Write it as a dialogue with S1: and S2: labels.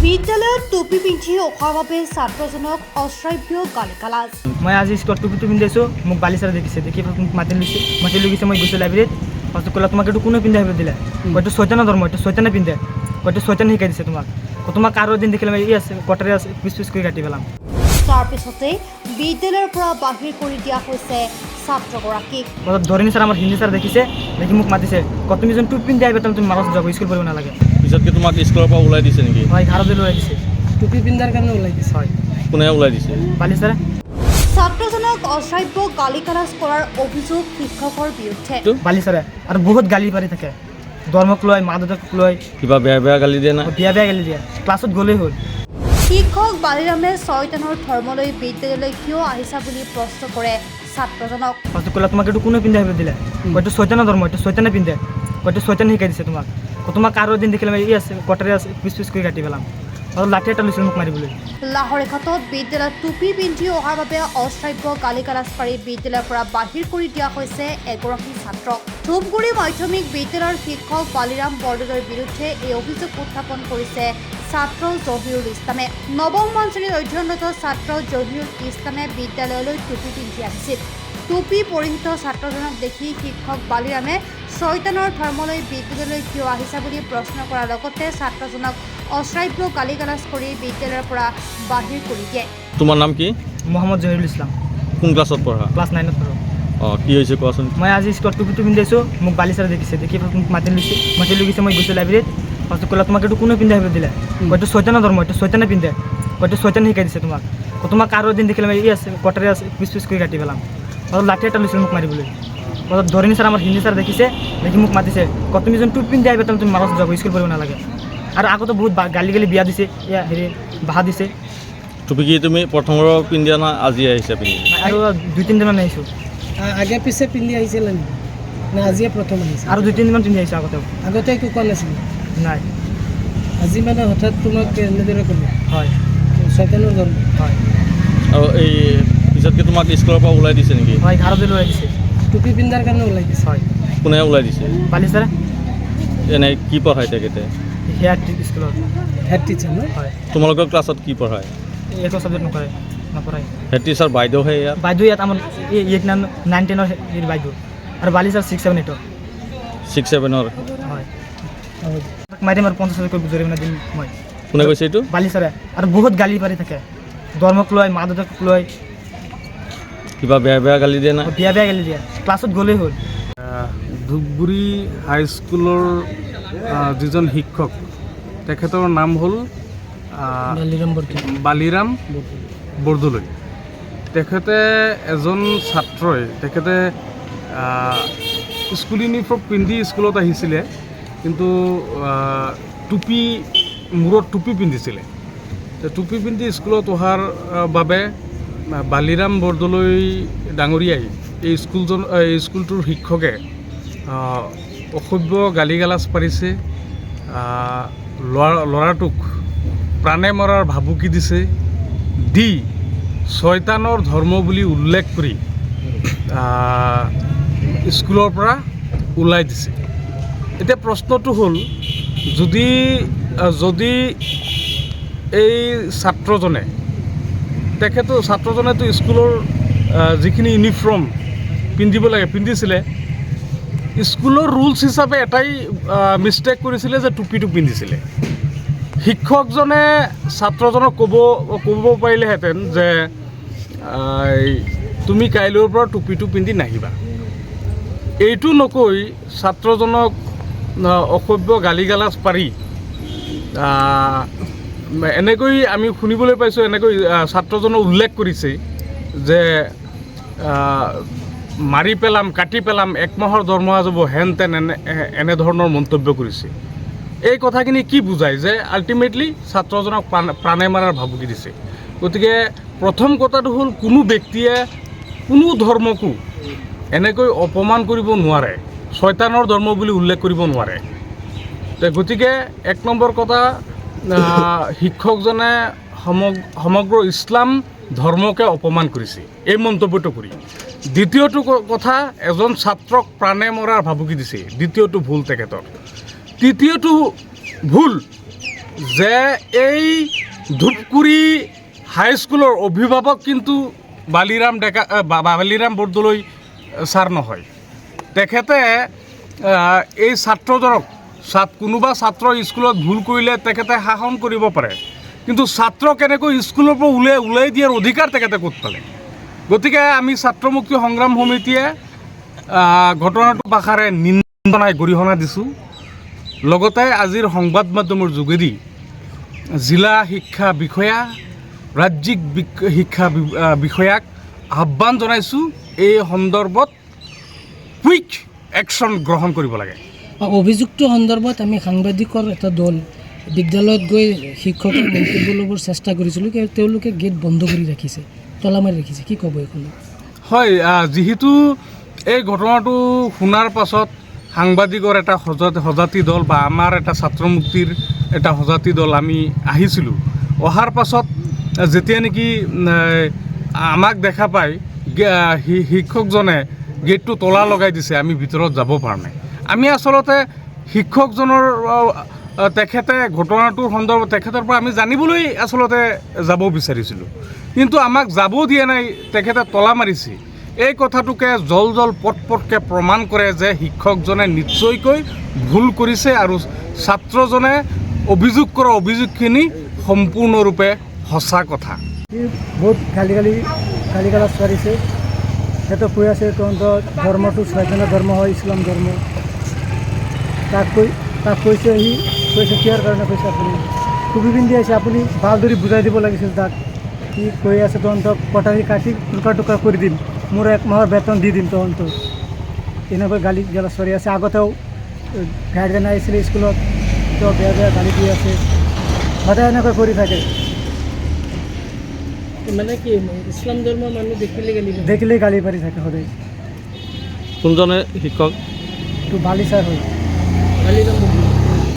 S1: বিদ্যালয়ত টুপি পিন্ধি অহাৰ বাবে ছাত্ৰজনক অশ্ৰাব্য গালি-গালাজ।
S2: মই আজি স্কুলত টুপিটো পিন্ধাইছোঁ, মোক বালিচাৰে দেখিছে, দেখি মোক মাতি লৈ গৈছে। মই গৈছোঁ লাইব্ৰেৰীত, ফাৰ্ষ্ট ক'লে তোমাক এইটো কোনে পিন্ধাই দিলে? হয়তো চৈতানৰ ধৰ্ম, এইটো চৈতানে পিন্ধে, হয়তো চৈতানে শিকাই দিছে তোমাক আৰু এদিন দেখিলে মই আছে কটাৰী আছে পিছ কৰি কাটি পেলাম।
S1: তাৰ পিছতে বিদ্যালয়ৰ পৰা বাহিৰ কৰি দিয়া হৈছে ছাত্ৰগৰাকীক।
S2: ধৰণী ছাৰ আমাৰ হিন্দী ছাৰ দেখিছে, দেখি মোক মাতিছে, তুমি যোন টুপি পিন্ধি আহিবা তুমি মাৰত যাব, স্কুল পঢ়িব নালাগে।
S3: পিছতকে তোমাক স্কুলৰ পৰা ওলাই দিছে নেকি?
S2: হয়, 11 বজাত ওলাই দিছে।
S4: টুপি পিন্ধাৰ কাৰণে ওলাই দিছে।
S2: হয়,
S3: কোনে ওলাই দিছে?
S2: বালিচাৰে।
S1: ছাত্ৰজনক অশ্ৰাব্য গালি-গালাজ কৰাৰ অভিযোগ শিক্ষকৰ বিৰুদ্ধে।
S2: বালিচাৰে আৰু বহুত গালি পাৰি থাকে, ধৰ্মক লৈ, মা দেউতাক লৈ
S3: কিবা বেয়া গালি দিয়ে না?
S2: বেয়া গালি দিয়ে, ক্লাছত গ'লেই হ'ল।
S1: শিক্ষক বালিৰামে ছয়তানৰ ধৰ্মলৈ বিদ্যালয়লৈ কিয় আহিছা বুলি প্ৰশ্ন কৰে ছাত্ৰজনক।
S2: ফাৰ্ষ্ট ক'লে তোমাক এইটো কোনে পিন্ধাই দিলে? হয়তো চৈতানৰ ধৰ্ম, এইটো চৈতানে পিন্ধে, হয়তো চৈতানে শিকাই দিছে তোমাক আৰু এদিন দেখিলে মই আছে কটাৰী আছে পিছ কৰি কাটি পেলাম। আৰু লাঠি এটা লৈছিল মোক মাৰিবলৈ।
S1: লাহৰীঘাটত বিদ্যালয়ত টুপি পিন্ধি অহাৰ বাবে অশ্ৰাব্য গালি-গালাজ পাৰি বিদ্যালয়ৰ পৰা বাহিৰ কৰি দিয়া হৈছে এগৰাকী ছাত্ৰক। ধূপগুৰি মাধ্যমিক বিদ্যালয়ৰ শিক্ষক বালিৰাম বৰদলৈৰ বিৰুদ্ধে এই অভিযোগ উত্থাপন কৰিছে ছাত্ৰ জহিৰুল ইছলামে। নৱম শ্ৰেণীত অধ্যয়নৰত ছাত্ৰ জহিৰুল ইছলামে বিদ্যালয়লৈ টুপি পিন্ধি আহিছিল। টুপি পৰিহিত ছাত্ৰজনক দেখি শিক্ষক বালিৰামে ছয়তানৰ ধৰ্মলৈ বিদ্যালয়লৈ কিয় আহিছা বুলি প্ৰশ্ন কৰাৰ লগতে ছাত্ৰজনক অশ্ৰাব্য গালি-গালাজ কৰি বিদ্যালয়ৰ পৰা বাহিৰ কৰি দিয়ে।
S3: তোমাৰ নাম কি?
S2: মহম্মদ জহিৰুল ইছলাম।
S3: কোন ক্লাছত পঢ়া?
S2: ক্লাছ 9ত পঢ়ো।
S3: কি হৈছে কোৱাচোন?
S2: মই আজি স্কুলত টুপিটো পিন্ধাইছোঁ, মোক বালিচাৰে দেখিছে, দেখি মোক মাতি লৈ গৈছে। মই গৈছোঁ লাইব্ৰেৰীত, ফাৰ্ষ্ট ক'লে তোমাক এইটো কোনে পিন্ধাই দিলে? হয়তো চৈতানৰ ধৰ্ম, এইটো চৈতানে পিন্ধে, হয়তো চৈতানে শিকাই দিছে তোমাক আৰু এদিন দেখিলে মই আছে কটাৰী আছে পিছ কৰি কাটি পেলাম। আৰু লাঠি এটা লৈছিল মোক মাৰিবলৈ। ধৰণী ছাৰ আমাৰ হিন্দী ছাৰ দেখিছে, দেখি মোক মাতিছে, তুমি যোন টুপি পিন্ধি আহিবা তুমি মাৰত যাব, স্কুল পঢ়িব নালাগে। আৰু আগতে বহুত গালি বিয়া দিছে, বাহা দিছে।
S3: টুপি কি তুমি প্ৰথমৰ পিন্ধি আনা আজি আহিছে পিন্ধি?
S2: আৰু 2-3 দিনমান আহিছোঁ।
S4: আগে পিছে পিন্ধি আহিছিলে নেকি, নে আজিয়ে প্ৰথম আহিছে?
S2: আৰু 2-3 দিনমান পিন্ধি আহিছোঁ।
S4: আগতে একো কোৱা নাছিলে?
S2: নাই।
S4: আজি মানে হঠাৎ তোমাক এনেদৰে ক'লে?
S2: হয়,
S4: ছয়তানৰ ধৰ্ম।
S2: হয়।
S3: আৰু এই পিছতকে তোমাক স্কুলৰ পৰা ওলাই দিছে নেকি?
S2: হয়, 11 বজাত ওলাই দিছে।
S4: টুপি পিন্ধাৰ কাৰণে ওলাই দিছে।
S2: হয়।
S3: কোনে ওলাই দিছে?
S2: বালিচাৰে।
S3: এনে কি পঢ়াই তেখেতে?
S2: সেয়া স্কুলত।
S4: হেড টিচাৰ ন?
S2: হয়।
S3: তোমালোকৰ ক্লাছত কি পঢ়ায়?
S2: একো ছাবজেক্ট নপঢ়ায়।
S3: হেড টিচাৰ বাইদেউহে ইয়াত?
S2: বাইদেউ ইয়াত আমাৰ 9-10ৰ বাইদেউ, আৰু বালিচাৰ 6-7-8ৰ।
S3: 6-7ৰ?
S2: হয়। মাৰিম আৰু 50,000 জৰিমনা দিম মই।
S3: কোনে কৈছে এইটো?
S2: বালিচাৰে। আৰু বহুত গালি পাৰি থাকে, ধৰ্মক লৈ, মা দেউতাক লৈ
S3: কিবা বেয়া গালি দিয়ে না?
S2: বেয়া গালি দিয়ে, ক্লাছত গ'লেই হ'ল।
S5: ধূপগুৰি হাইস্কুলৰ যিজন শিক্ষক, তেখেতৰ নাম হ'ল বালিৰাম বৰদলৈ। তেখেতে এজন ছাত্ৰই তেখেতে স্কুল ইউনিফৰ্ম পিন্ধি স্কুলত আহিছিলে, কিন্তু মূৰত টুপি পিন্ধিছিলে। টুপি পিন্ধি স্কুলত অহাৰ বাবে বালিৰাম বৰদলৈ ডাঙৰীয়াই এই স্কুলটোৰ শিক্ষকে অসভ্য গালি-গালাজ পাৰিছে, ল'ৰাটোক প্ৰাণে মৰাৰ ভাবুকি দিছে, ছয়তানৰ ধৰ্ম বুলি উল্লেখ কৰি স্কুলৰ পৰা ওলাই দিছে। এতিয়া প্ৰশ্নটো হ'ল, যদি এই ছাত্ৰজনেতো স্কুলৰ যিখিনি ইউনিফৰ্ম পিন্ধিব লাগে পিন্ধিছিলে, স্কুলৰ ৰুলছ হিচাপে এটাই মিষ্টেক কৰিছিলে যে টুপিটো পিন্ধিছিলে। শিক্ষকজনে ছাত্ৰজনক ক'ব পাৰিলেহেঁতেন যে তুমি কাইলৈৰ পৰা টুপিটো পিন্ধি নাহিবা। এইটো নকৈ ছাত্ৰজনক অসভ্য গালি-গালাজ পাৰি এনেকৈ আমি শুনিবলৈ পাইছোঁ, এনেকৈ ছাত্ৰজনে উল্লেখ কৰিছে যে মাৰি পেলাম, কাটি পেলাম, 1 মাহৰ দৰমহা যাব, হেন তেন এনেধৰণৰ মন্তব্য কৰিছে। এই কথাখিনি কি বুজায় যে আল্টিমেটলি ছাত্ৰজনক প্ৰাণে মাৰাৰ ভাবুকি দিছে। গতিকে প্ৰথম কথাটো হ'ল, কোনো ব্যক্তিয়ে কোনো ধৰ্মকো এনেকৈ অপমান কৰিব নোৱাৰে, ছয়তানৰ ধৰ্ম বুলি উল্লেখ কৰিব নোৱাৰে। গতিকে 1 নম্বৰ কথা, শিক্ষকজনে সমগ্ৰ ইছলাম ধৰ্মকে অপমান কৰিছে এই মন্তব্যটো কৰি। দ্বিতীয়টো কথা, এজন ছাত্ৰক প্ৰাণে মৰাৰ ভাবুকি দিছে, দ্বিতীয়টো ভুল তেখেতৰ। তৃতীয়টো ভুল, যে এই ধূপগুৰি হাইস্কুলৰ অভিভাৱক কিন্তু বালিৰাম বৰদলৈ ছাৰ নহয়। তেখেতে এই ছাত্ৰজনক কোনোবা ছাত্ৰ স্কুলত ভুল কৰিলে তেখেতে শাসন কৰিব পাৰে, কিন্তু ছাত্ৰ কেনেকৈ স্কুলৰ পৰা ওলাই দিয়াৰ অধিকাৰ তেখেতে ক'ত পালে? গতিকে আমি ছাত্ৰ মুক্তি সংগ্ৰাম সমিতিয়ে ঘটনাটো ভাষাৰে নিন্দনাই গৰিহণা দিছোঁ। লগতে আজিৰ সংবাদ মাধ্যমৰ যোগেদি জিলা শিক্ষা বিষয়া, ৰাজ্যিক শিক্ষা বিষয়াক আহ্বান জনাইছোঁ এই সন্দৰ্ভত কুইক একশ্যন গ্ৰহণ কৰিব লাগে।
S4: অভিযুক্ত সন্দৰ্ভত আমি সাংবাদিকৰ এটা দল বিদ্যালয়ত গৈ শিক্ষকৰ মন্তব্য ল'বৰ চেষ্টা কৰিছিলোঁ, কিন্তু তেওঁলোকে গেট বন্ধ কৰি ৰাখিছে, তলা মাৰি ৰাখিছে। কি ক'ব এইখনত?
S5: হয়, যিহেতু এই ঘটনাটো শুনাৰ পাছত সাংবাদিকৰ এটা সজাতি দল বা আমাৰ এটা ছাত্ৰ মুক্তিৰ এটা সজাতি দল আমি আহিছিলোঁ। অহাৰ পাছত যেতিয়া নেকি আমাক দেখা পাই শিক্ষকজনে গেটটো তলা লগাই দিছে, আমি ভিতৰত যাব পৰা নাই। আমি আচলতে শিক্ষকজনৰ তেখেতে ঘটনাটোৰ সন্দৰ্ভত তেখেতৰ পৰা আমি জানিবলৈ আচলতে যাব বিচাৰিছিলোঁ, কিন্তু আমাক যাব দিয়া নাই, তেখেতে তলা মাৰিছে। এই কথাটোকে জল পটকৈ প্ৰমাণ কৰে যে শিক্ষকজনে নিশ্চয়কৈ ভুল কৰিছে আৰু ছাত্ৰজনে অভিযোগ কৰা অভিযোগখিনি সম্পূৰ্ণৰূপে সঁচা কথা।
S2: বহুত গালি গালাজ পাৰিছে। সিহঁতে কৈ আছে তহঁতৰ ধৰ্মটো ছয়জনৰ ধৰ্ম হয়, ইছলাম ধৰ্ম। তাক কৈছে, সি কৈছে কিয়াৰ কাৰণে কৈছে আপুনি টুপি পিন্ধি আছে, আপুনি ভালদৰে বুজাই দিব লাগিছিল তাক। সি কৈ আছে তহঁতক কটাৰী কাটি টুকুৰা কৰি দিম, মোৰ 1 মাহৰ বেতন দি দিম তহঁতক। এনেকৈ গালি গালাজ কৰি আছে। আগতেও গাৰ্জেন আহিছিলে স্কুলত, তেওঁ বেয়া গালি দি আছে, সদায় এনেকৈ কৰি থাকে।
S4: মানে কি ইছলাম ধৰ্মৰ মানুহ
S2: দেখিলেই গালি পাৰি থাকে সদায়।
S3: কোনজনে শিক্ষক?
S2: তো বালি ছাৰ হয়।
S4: বালিৰাম